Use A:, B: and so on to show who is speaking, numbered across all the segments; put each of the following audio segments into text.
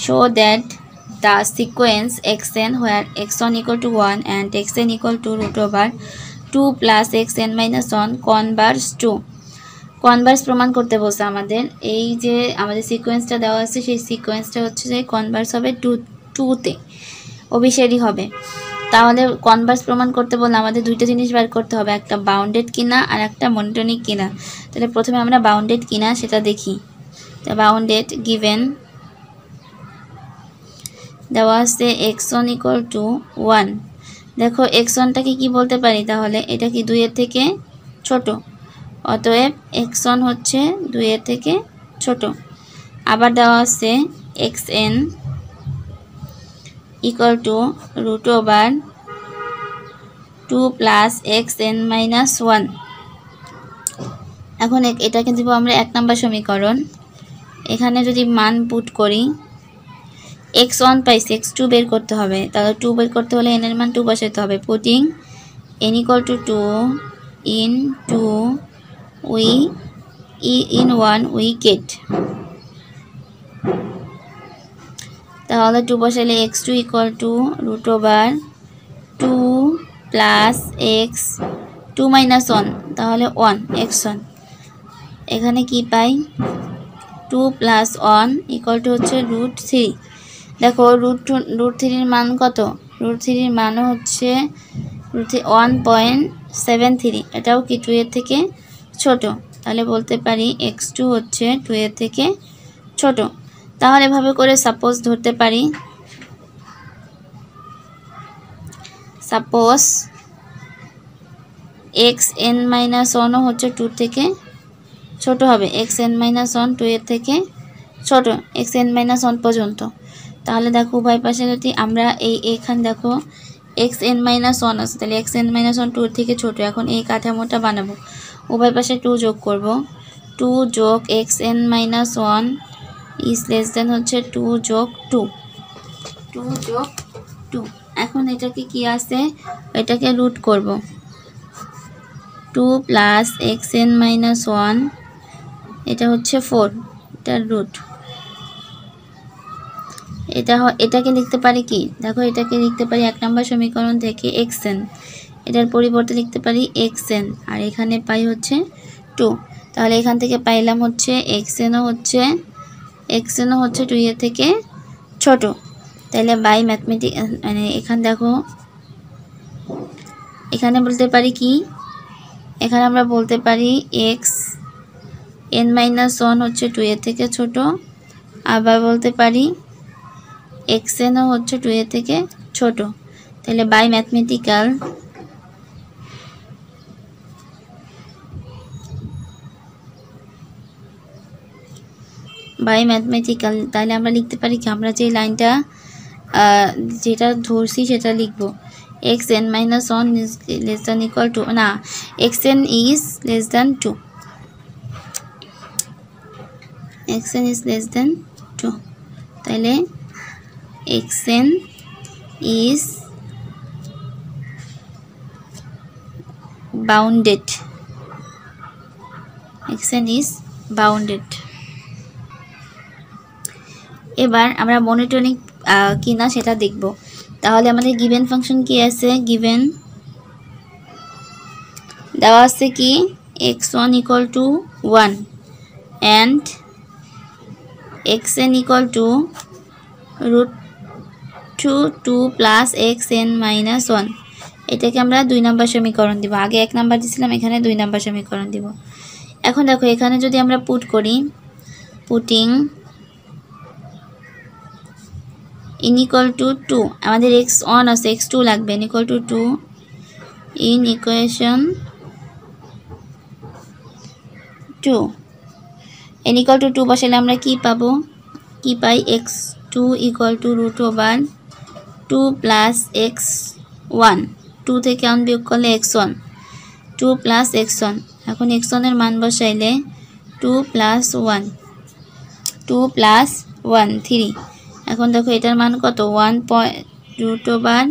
A: show that the sequence xn where x1 equal to 1 and xn equal to root over 2 plus xn minus 1 converge to Converse প্রমাণ করতে বলছে আমাদের। এই যে আমাদের সিকোয়েন্সটা দেওয়া আছে সেই সিকোয়েন্সটা হচ্ছে যে কনভার্স হবে টুতে, অভিসারী হবে। তাহলে কনভার্স প্রমাণ করতে বললে আমাদের দুইটা জিনিস বের করতে হবে, একটা বাউন্ডেড কিনা আর একটা মনোটোনিক কিনা। তাহলে প্রথমে আমরা বাউন্ডেড কিনা সেটা দেখি। তো বাউন্ডেড গিভেন দেওয়া আছে x1 ইকুয়াল টু 1। দেখো x1টাকে কি বলতে পারি, তাহলে এটা কি 2 এর থেকে ছোট, অতএব x1 হচ্ছে 2 এর থেকে ছোট। আবার দেওয়া আছে xn equal to root over 2 plus xn minus 1। এখন এটাকে দিব আমরা 1 নম্বর সমীকরণ। এখানে যদি মান পুট করি, x1 পাইছি, x2 বের করতে হবে, তাহলে 2 বের করতে হলে n এর মান 2 বসাইতে হবে। Putting n equal to 2 in 2 in 1 we get, তাহলে 2 বসাইলে x2 equal to root over 2 plus x 2 minus 1, তাহলে 1 x1। এখানে কি পাই, 2 প্লাস 1 ইকুয়াল টু হচ্ছে রুট 3। দেখো রুট 3 এর মান কত, রুট 3 এর মানও হচ্ছে 1.73, এটাও কি 2 এর থেকে ছোট। তাহলে বলতে পারি x2 হচ্ছে 2 এর থেকে ছোট। তাহলে এভাবে করে সাপোজ ধরতে পারি, সাপোজ xn মাইনাস 1 হচ্ছে 2 থেকে ছোট হবে, xn মাইনাস 1 2 এর থেকে ছোট, xn মাইনাস 1 পর্যন্ত। তাহলে দেখো উভয় পাশে যদি আমরা এখানে দেখো xn মাইনাস 1 আছে, তাহলে xn মাইনাস 1 2 এর থেকে ছোট। এখন এই কাঠামোটা বানাবো, উভয় পাশে 2 যোগ করব, 2 যোগ xn minus 1 is less than হচ্ছে 2 যোগ 2, 2 যোগ 2। এখন এটাকে কি আছে, এটাকে রুট করব, 2 প্লাস xn মাইনাস 1 এটা হচ্ছে 4, এটার রুট। এটাকে লিখতে পারি কি, দেখো এটাকে লিখতে পারি 1 নম্বর সমীকরণ থেকে xn, এটার পরিবর্তে লিখতে পারি xn, আর এখানে পাই হচ্ছে 2। তাহলে এখান থেকে পাইলাম হচ্ছে xn হচ্ছে 2 এর থেকে ছোট। তাহলে বাই ম্যাথমেটিক মানে এখানে দেখো এখানে বলতে পারি কি, এখানে আমরা বলতে পারি xn মাইনাস 1 হচ্ছে 2 এর থেকে ছোট। আবার বলতে পারি xn হচ্ছে 2 এর থেকে ছোট। তাহলে বাই ম্যাথমেটিক্যাল তাহলে আমরা লিখতে পারি কি, আমরা যে লাইনটা যেটা ধরছি সেটা লিখব, xn minus 1 is less than equal to, না xn is less than 2, xn is less than 2। তাহলে xn is bounded, xn is bounded। এবার আমরা মনোটোনিক কিনা সেটা দেখব। তাহলে আমাদের গিভেন ফাংশন কি আছে, গিভেন দেওয়া আছে কি x1 equal to 1 and xn equal to root 2 plus xn minus 1। এটাকে আমরা 2 নম্বর সমীকরণ দিব, আগে 1 নম্বর দিয়েছিলাম, এখানে 2 নম্বর সমীকরণ দিব। এখন দেখো এখানে যদি আমরা পুট করি, পুটিং n ইকুয়াল টু 2, আমাদের x1 আছে, x2 লাগবে, n equal to 2 in equation 2, n equal to 2 বসালে আমরা কি পাবো, কি পাই, x2 equal to root over 2 plus x1, 2 থেকে 1 বিয়োগ করলে x1, 2 প্লাস x1। এখন x1 এর মান বসাইলে 2 প্লাস 1 3। এখন দেখো এটার মান কত, 1.3,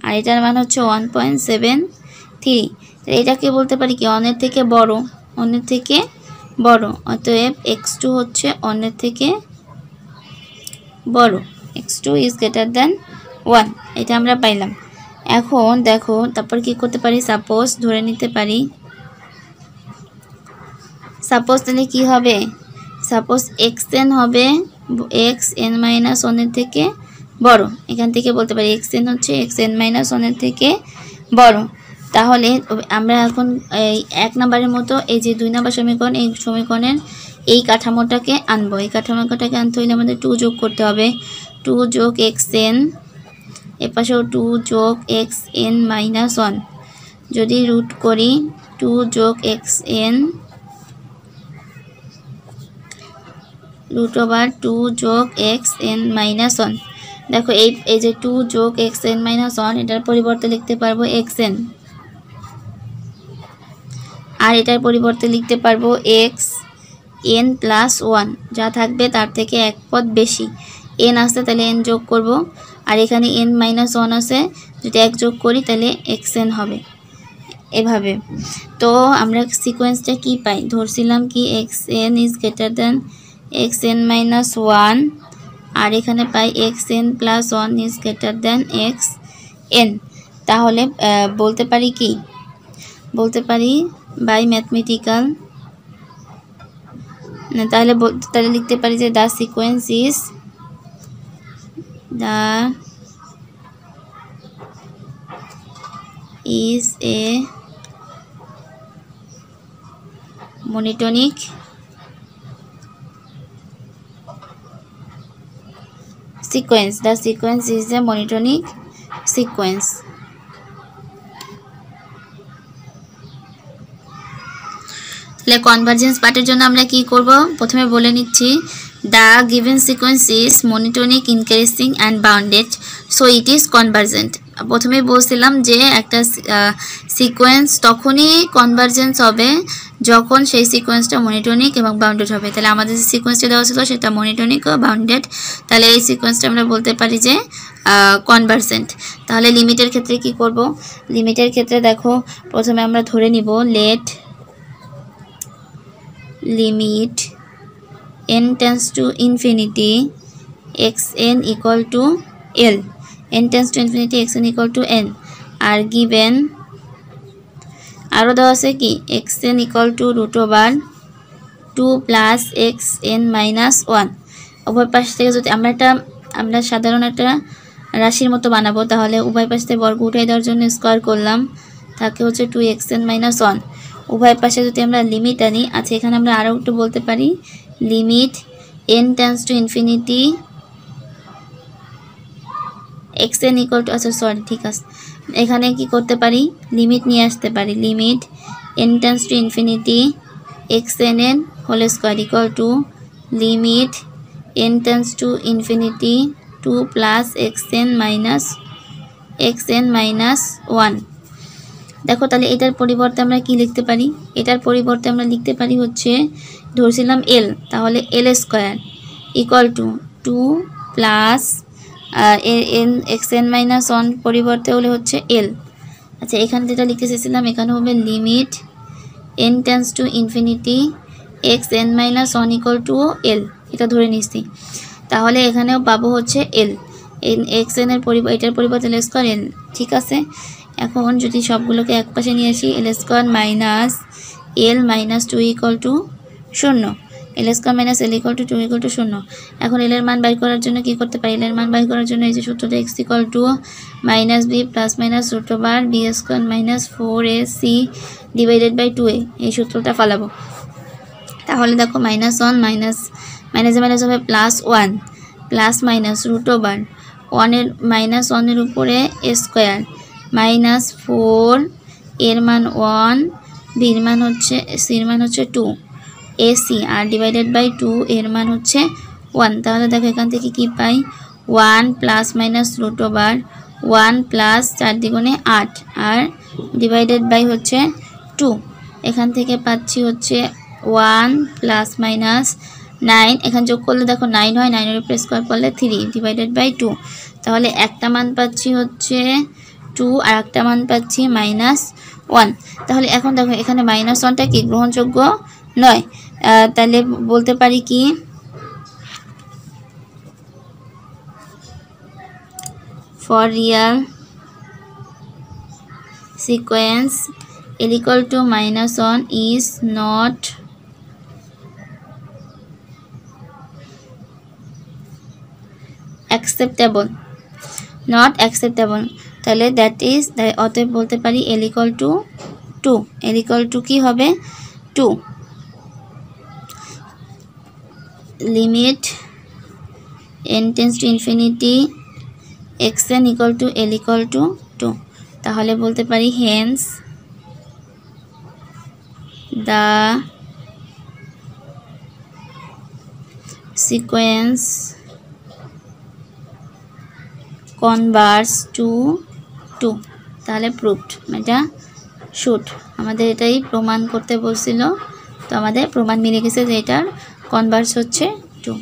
A: আর এটার মান হচ্ছে 1.73। এটাকে বলতে পারি কি, অন্যের থেকে বড়, অন্যের থেকে বড়, অতএব x2 হচ্ছে অন্যের থেকে বড়, x2 ইজ গ্রেটার দেন 1, এটা আমরা পাইলাম। এখন দেখো তারপর কি করতে পারি, সাপোজ ধরে নিতে পারি, সাপোজ তাহলে কি হবে, সাপোজ xn হবে xn-1 এর থেকে বড়, এখান থেকে বলতে পারি xn হচ্ছে xn-1 এর থেকে বড়। তাহলে আমরা এখন এই 1 নম্বরের মতো এই যে 2 নম্বর সমীকরণ, এই সমীকরণের এই কাঠামোটাকে আনবো। এই কাঠামোটাকে আনতে হলে আমাদের 2 যোগ করতে হবে, 2 যোগ xn, এর পাশেও 2 যোগ xn-1, যদি রুট করি 2 যোগ xn √2 যোগ xn-1। দেখো এই যে 2 যোগ xn-1, এটার পরিবর্তে লিখতে পারবো xn, আর এটার পরিবর্তে লিখতে পারবো xn প্লাস 1, যা থাকবে তার থেকে এক পদ বেশি, n আসছে তাহলে n যোগ করব, আর এখানে n-1 আছে, যদি 1 যোগ করি তাহলে xn হবে, এভাবে। তো আমরা সিকোয়েন্সটা কি পাই, ধরছিলাম কি xn is greater than xn-1, আর এখানে পাই xn plus 1 is greater than xn। তাহলে বলতে পারি কি, বলতে পারি বাই ম্যাথমেটিক্যাল, তাহলে লিখতে পারি যে the sequence is a monotonic sequence. The sequence is a monotonic sequence. তাহলে কনভারজেন্স পার্টের জন্য আমরা কি করব, প্রথমে বলে নিচ্ছি, the given sequence is monotonic, increasing and bounded, so it is convergent. প্রথমে বলছিলাম যে একটা সিকোয়েন্স তখনই কনভারজেন্স হবে যখন সেই সিকোয়েন্সটা মনোটনিক এবং বাউন্ডেড হবে। তাহলে আমাদের যে সিকোয়েন্সটা দেওয়া ছিল সেটা মনোটনিক ও বাউন্ডেড, তাহলে এই সিকোয়েন্সটা আমরা বলতে পারি যে কনভারজেন্ট। তাহলে লিমিটের ক্ষেত্রে কি করব, লিমিটের ক্ষেত্রে দেখো প্রথমে আমরা ধরে নিব let limit n tends to infinity xn equal to l, n tends to infinity xn equal to n, আর given আরও দেওয়া আছে কি xn equal to √2 plus xn-1। উভয় পাশ থেকে যদি আমরা সাধারণ একটা রাশির মতো বানাবো, তাহলে উভয় পাশ থেকে বর্গ উঠাই দেওয়ার জন্য স্কোয়ার করলাম, থাকে হচ্ছে 2 xn-1। উভয় পাশে যদি আমরা লিমিট আনি, আচ্ছা এখানে আমরা আরও একটু বলতে পারি limit n tends to infinity xn equal to, আচ্ছা সরি ঠিক আছে, এখানে কি করতে পারি লিমিট নিয়ে আসতে পারি, limit n tends to infinity xn whole square equal to limit n tends to infinity 2 plus xn-1। দেখো তাহলে এটার পরিবর্তে আমরা কি লিখতে পারি, এটার পরিবর্তে আমরা লিখতে পারি হচ্ছে ধরছিলাম l, তাহলে l square equal to 2 plus xn-1 পরিবর্তে হলে হচ্ছে l। আচ্ছা এখানে যেটা লিখতে চেয়েছিলাম এখানে হবে limit n tends to infinity xn-1 equal to l, এটা ধরে নিচ্ছি। তাহলে এখানেও পাবো হচ্ছে l, xn এর এটার পরিবর্তে l স্কোয়ার l, ঠিক আছে। এখন যদি সবগুলোকে এক পাশে নিয়ে আসি, l square minus l minus 2 equal to 0, l square minus l equal to 2 equal to 0। এখন l এর মান বাই করার জন্য কি করতে পারি, l এর মান বাই করার জন্য এই যে সূত্রটা x equal to minus b plus minus √2 b square minus 4ac divided by 2a, এই সূত্রটা ফলাবো। তাহলে দেখো -1 মাইনাস মাইনাস হবে +1 প্লাস মাইনাস √2 1 এর -1 এর উপরে স্কোয়ার মাইনাস 4, এর মান 1, বির মান হচ্ছে সির মান হচ্ছে 2 ac, আর ডিভাইডেড বাই 2 এর মান হচ্ছে 1। তাহলে দেখো এখান থেকে কি পাই 1 প্লাস মাইনাস √2 1 প্লাস 4 দ্বিগুণে 8, আর ডিভাইডেড বাই হচ্ছে 2, এখান থেকে পাচ্ছি হচ্ছে 1 প্লাস মাইনাস 9, এখানে যোগ করলে দেখো 9 হয়, 9 এর উপরে স্কোয়ার করলে 3 ডিভাইডেড বাই 2। তাহলে একটা মান পাচ্ছি হচ্ছে 2 আর একটা মান পাচ্ছি -1। তাহলে এখন দেখো এখানে -1টা কি গ্রহণযোগ্য নয়, তাহলে বলতে পারি কি for real sequence L equal to -1 is not acceptable, not acceptable, তাহলে দ্যাট ইজ, অতএব বলতে পারি L equal to 2, L equal to কি হবে 2, limit n tends to infinity xn equal to L equal to 2, তাহলে বলতে পারি hence the sequence converge to 2, তাহলে প্রুভড, এটা শুড, আমাদের এটাই প্রমাণ করতে বলছিল, তো আমাদের প্রমাণ মিলে গেছে যে এটার কনভার্জ হচ্ছে 2।